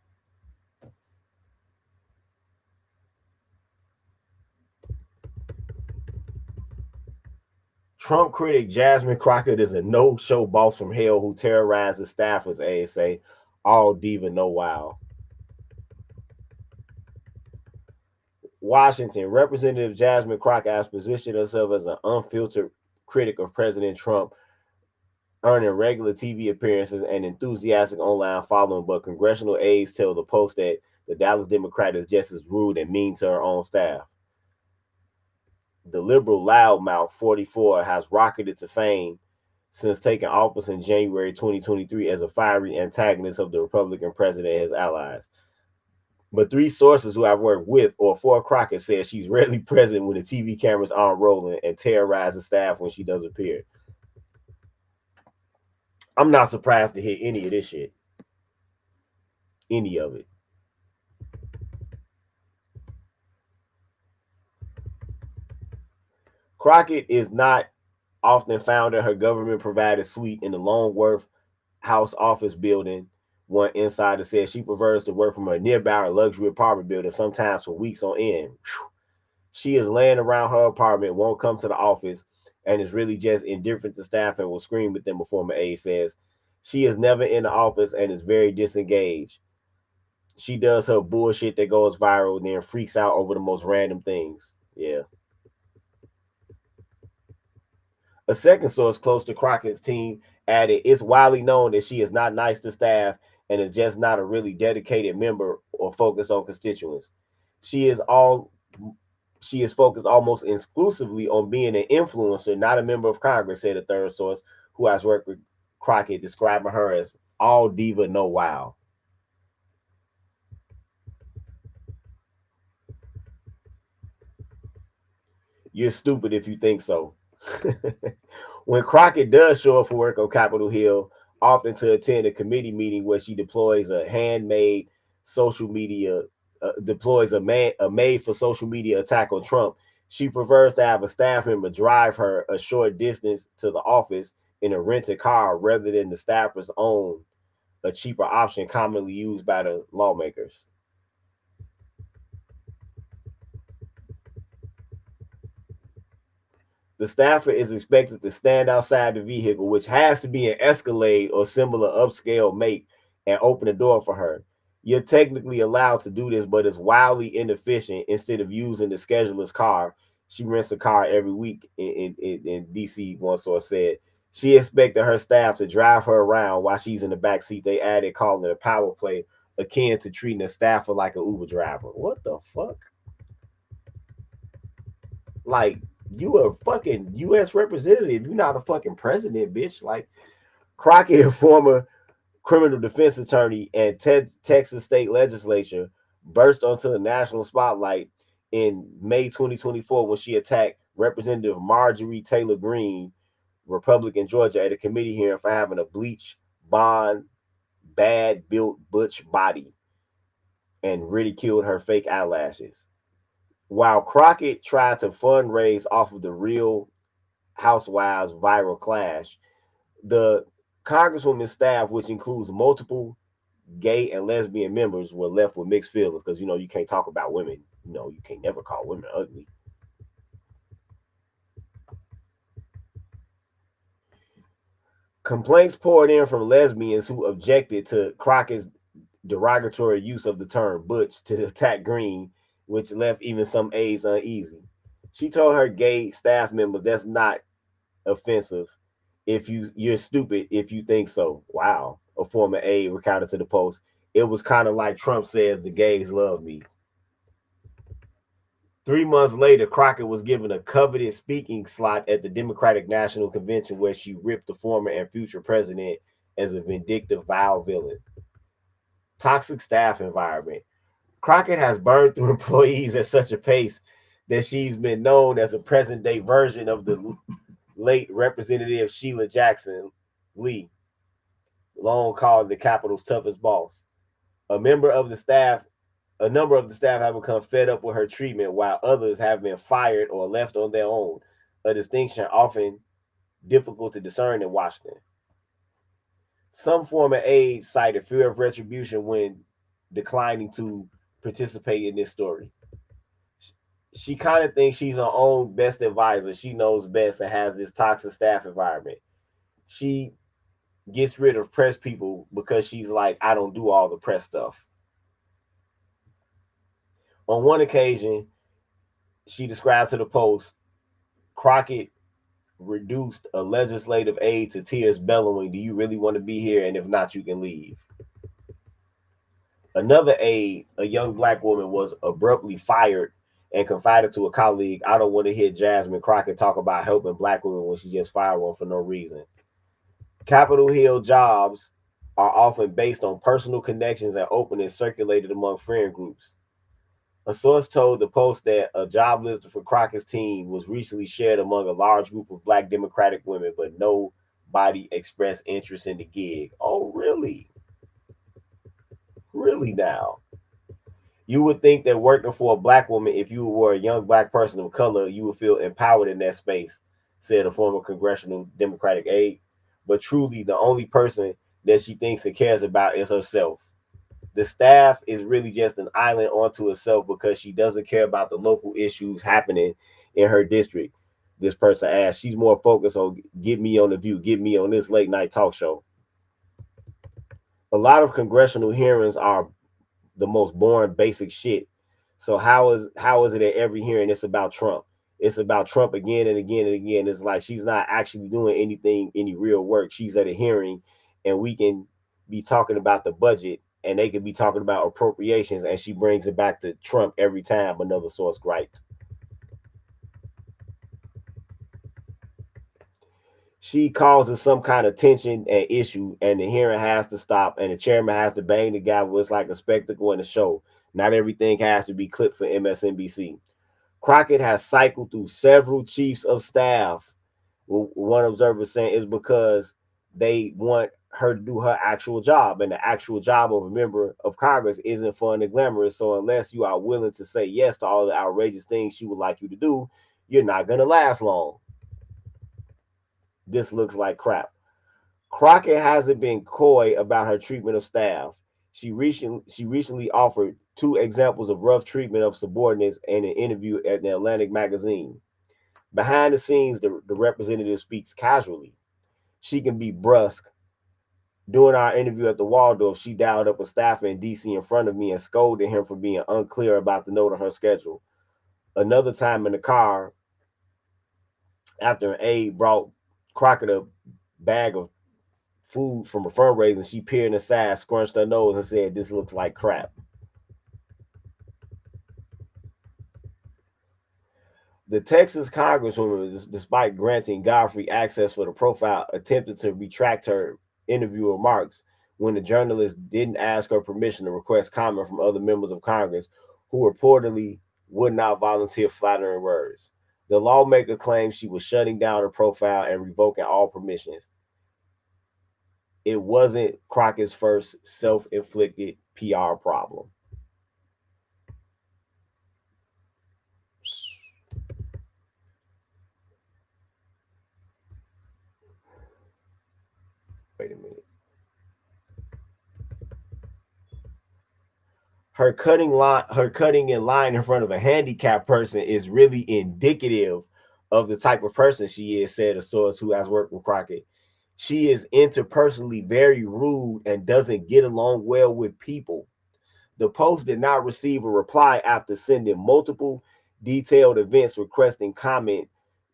Trump critic Jazmine Crockett is a no-show boss from hell who terrorizes staffers, aides say. All diva, no wow. Washington, Representative Jazmine Crockett has positioned herself as an unfiltered critic of President Trump, earning regular TV appearances and enthusiastic online following, but congressional aides tell the Post that the Dallas Democrat is just as rude and mean to her own staff. The liberal loudmouth 44 has rocketed to fame since taking office in January 2023 as a fiery antagonist of the Republican president and his allies. But three sources who I've worked with or for Crockett said she's rarely present when the TV cameras aren't rolling and terrorizes staff when she does appear. I'm not surprised to hear any of this shit. Any of it. Crockett is not often found in her government-provided suite in the Longworth House office building. One insider said she prefers to work from a nearby luxury apartment building, sometimes for weeks on end. She is laying around her apartment, won't come to the office, and is really just indifferent to staff and will scream at them, a former aide says. She is never in the office and is very disengaged. She does her bullshit that goes viral and then freaks out over the most random things. Yeah. A second source close to Crockett's team added, it's widely known that she is not nice to staff and is just not a really dedicated member or focused on constituents. She is focused almost exclusively on being an influencer, not a member of Congress, said a third source who has worked with Crockett, describing her as all diva, no wow. You're stupid if you think so. When Crockett does show up for work on Capitol Hill, often to attend a committee meeting where she deploys a handmade social media, a made for social media attack on Trump, she prefers to have a staff member drive her a short distance to the office in a rented car rather than the staffer's own, a cheaper option commonly used by the lawmakers. The staffer is expected to stand outside the vehicle, which has to be an Escalade or similar upscale make, and open the door for her. You're technically allowed to do this, but it's wildly inefficient. Instead of using the scheduler's car, she rents a car every week in DC, one source said. She expected her staff to drive her around while she's in the back seat. They added calling it a power play, akin to treating a staffer like an Uber driver. What the fuck? Like, you a fucking U.S. representative. You're not a fucking president, bitch. Like, Crockett, a former criminal defense attorney and Texas state legislature, burst onto the national spotlight in May 2024 when she attacked Representative Marjorie Taylor Greene, Republican Georgia, at a committee hearing for having a bleach blonde, bad-built butch body and ridiculed her fake eyelashes. While Crockett tried to fundraise off of the Real Housewives viral clash, the Congresswoman's staff, which includes multiple gay and lesbian members, were left with mixed feelings because, you can't talk about women. You can't never call women ugly. Complaints poured in from lesbians who objected to Crockett's derogatory use of the term butch to attack Greene, which left even some aides uneasy. She told her gay staff members that's not offensive if you're stupid if you think so. Wow. A former aide recounted to the Post. It was kind of like Trump says the gays love me. 3 months later, Crockett was given a coveted speaking slot at the Democratic National Convention where she ripped the former and future president as a vindictive, vile villain. Toxic staff environment. Crockett has burned through employees at such a pace that she's been known as a present-day version of the late Representative Sheila Jackson Lee, long called the Capitol's toughest boss. A member of the staff A number of the staff have become fed up with her treatment, while others have been fired or left on their own, a distinction often difficult to discern in Washington. Some former aides cited fear of retribution when declining to participate in this story. She kind of thinks she's her own best advisor. She knows best and has this toxic staff environment. She gets rid of press people because she's like, I don't do all the press stuff. On one occasion, she described to the Post, Crockett reduced a legislative aide to tears, bellowing, do you really want to be here? And if not, you can leave. Another aide, a young black woman, was abruptly fired and confided to a colleague, I don't want to hear Jazmine Crockett talk about helping black women when she just fired one for no reason. Capitol Hill jobs are often based on personal connections and openings circulated among friend groups. A source told the Post that a job list for Crockett's team was recently shared among a large group of black Democratic women, but nobody expressed interest in the gig. Oh, really? Really now? You would think that working for a black woman, if you were a young black person of color, you would feel empowered in that space, said a former congressional Democratic aide. But truly, the only person that she thinks and cares about is herself. The staff is really just an island onto itself because she doesn't care about the local issues happening in her district. This person asked. She's more focused on get me on The View, get me on this late night talk show. A lot of congressional hearings are the most boring, basic shit. So how is it at every hearing it's about Trump? It's about Trump again and again and again. It's like she's not actually doing anything, any real work. She's at a hearing and we can be talking about the budget and they could be talking about appropriations and she brings it back to Trump every time, another source griped. She causes some kind of tension and issue and the hearing has to stop and the chairman has to bang the gavel. It's like a spectacle and a show. Not everything has to be clipped for MSNBC. Crockett has cycled through several chiefs of staff. One observer saying is because they want her to do her actual job, and the actual job of a member of Congress isn't fun and glamorous. So unless you are willing to say yes to all the outrageous things she would like you to do, you're not going to last long. This looks like crap. Crockett hasn't been coy about her treatment of staff. She recently offered 2 examples of rough treatment of subordinates in an interview at the Atlantic magazine. Behind the scenes, the representative speaks casually. She can be brusque. During our interview at the Waldorf, she dialed up a staffer in D.C. in front of me and scolded him for being unclear about the note on her schedule. Another time in the car, after an aide brought Crockett a bag of food from a fundraiser, she peered inside, scrunched her nose, and said, "This looks like crap." The Texas Congresswoman, despite granting Godfrey access for the profile, attempted to retract her interview remarks when the journalist didn't ask her permission to request comment from other members of Congress who reportedly would not volunteer flattering words. The lawmaker claimed she was shutting down her profile and revoking all permissions. It wasn't Crockett's first self-inflicted PR problem. Wait a minute. Her cutting in line in front of a handicapped person is really indicative of the type of person she is, said a source who has worked with Crockett. She is interpersonally very rude and doesn't get along well with people. The Post did not receive a reply after sending multiple detailed events requesting comment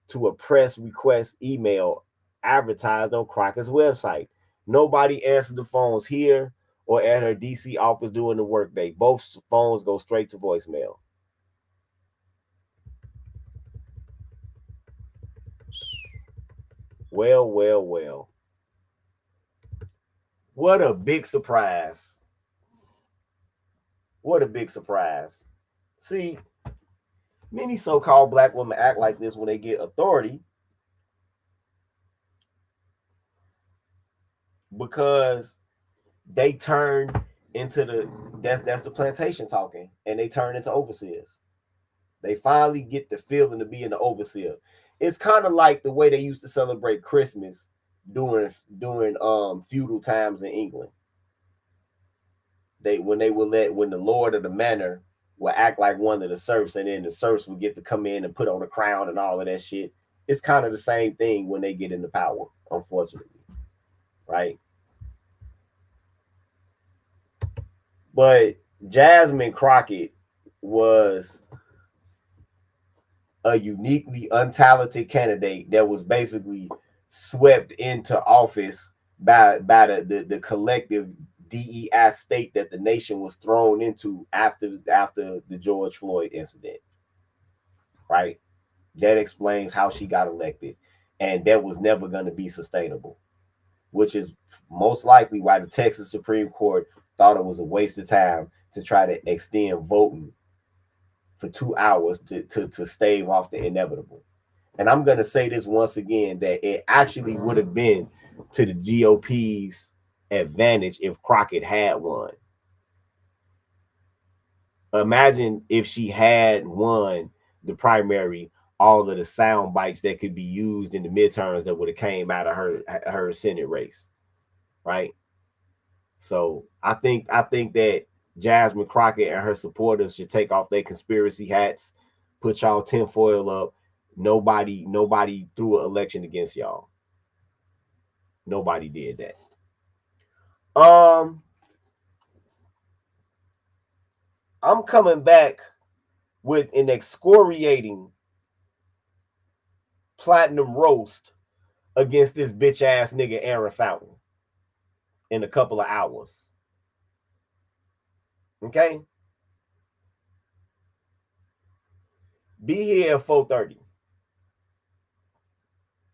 to a press request email advertised on Crockett's website. Nobody answered the phones here or at her DC office during the workday. Both phones go straight to voicemail. Well. What a big surprise. What a big surprise. See, many so-called black women act like this when they get authority because they turn into the that's the plantation talking, and they turn into overseers. They finally get the feeling to being the overseer. It's kind of like the way they used to celebrate Christmas during feudal times in England. When the lord of the manor will act like one of the serfs, and then the serfs will get to come in and put on a crown and all of that shit. It's kind of the same thing when they get into power, unfortunately, right? But Jazmine Crockett was a uniquely untalented candidate that was basically swept into office by the collective DEI state that the nation was thrown into after the George Floyd incident, right? That explains how she got elected, and that was never going to be sustainable, which is most likely why the Texas Supreme Court thought it was a waste of time to try to extend voting for 2 hours to stave off the inevitable. And I'm going to say this once again, that it actually would have been to the GOP's advantage if Crockett had won. Imagine if she had won the primary, all of the sound bites that could be used in the midterms that would have came out of her Senate race, right? So I think that Jazmine Crockett and her supporters should take off their conspiracy hats, put y'all tinfoil up. Nobody threw an election against y'all. Nobody did that. I'm coming back with an excoriating platinum roast against this bitch ass nigga Aaron Fountain in a couple of hours. Okay? Be here at 4:30.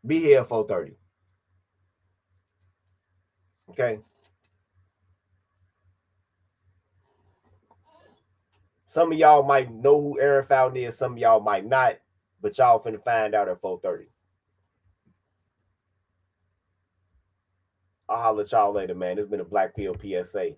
Be here at 4:30. Okay? Some of y'all might know who Aaron Fountain is, some of y'all might not, but y'all finna find out at 4:30. I'll holler at y'all later, man. It's been a Black Pill PSA.